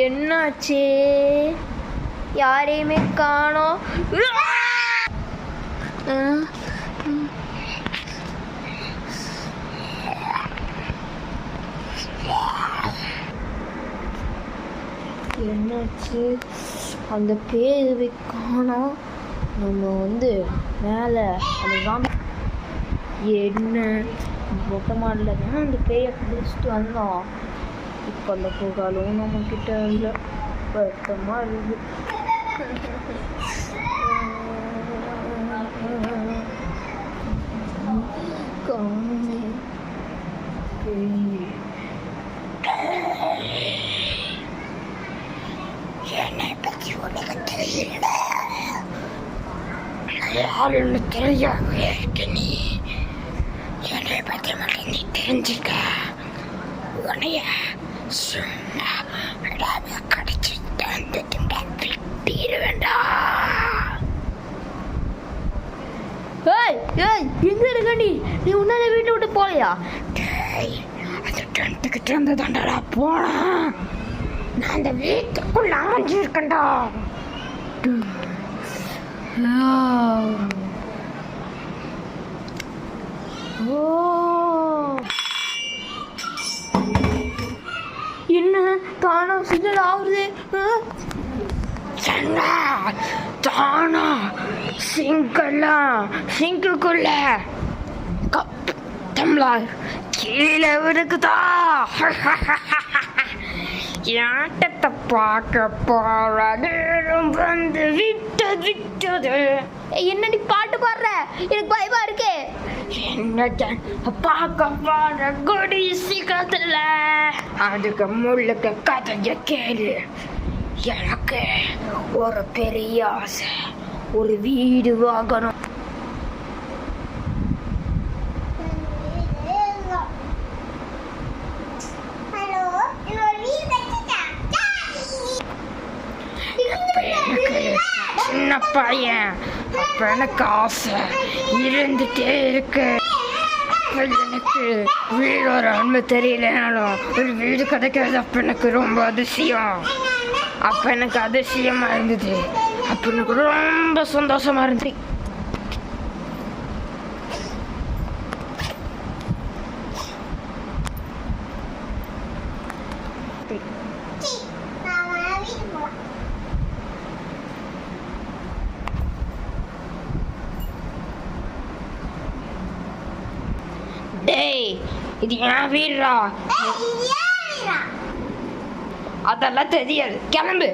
என்னாச்சு? யாரையுமே காணோம். என்னாச்சு? அந்த பேய் காணோம். நம்ம மேலே அந்த சாமி என்ன மொட்டை மாடல தான் அந்த பேயை பிடிச்சிட்டு வந்தோம். இப்போ அந்த புகாலும் நம்மக்கிட்ட இல்லை. வருத்தமாக இருக்குது. காணுமே பேய். என்னை பற்றி உனக்கு தெரியல. யாருன்னு தெரியாம இருக்க நீ. என்னை பற்றி மட்டும் நீ தெரிஞ்சுக்க. உன்னைய சும்மா கடிச்சிட்டு விட்டிடுவேண்டா. எங்க இருக்க நீ? நீ உன்னால வீட்டை விட்டு போலையா? அந்த டென்ட்டுக்கிட்ட இருந்து தாண்டா போனா. நான் அந்த வீட்டுக்குள்ள அமைஞ்சிருக்கேன்டா. என்ன தானா சிக்னல் ஆகுது? தானா சிங்குக்குள்ள கப் டம்ளர் கீழே இருக்குதா? ஆட்டத்தை பார்க்க போறது வந்து விட்டது. என்னடி பாட்டு பாடுற? எனக்கு பயமா இருக்கு. என்ன பார்க்க போற கொடி சீக்கிரத்துல அதுக்கு முள்ளுக்கு கதைய கேளு. எனக்கு ஒரு பெரிய ஆசை, ஒரு வீடு வாங்கணும். சின்ன பையன் அப்ப எனக்கு ஆசை இருந்துட்டே இருக்கு. எனக்கு வீடு ஒரு அன்பு தெரியலனாலும் ஒரு வீடு கிடைக்கிறது அப்ப எனக்கு ரொம்ப அதிசயம். அப்ப எனக்கு அதிசயமா இருந்தது. அப்ப எனக்கு ரொம்ப சந்தோஷமா இருந்துச்சு. டேய், இது என் வீடுடா. அதெல்லாம் தெரியாது, கிளம்பு.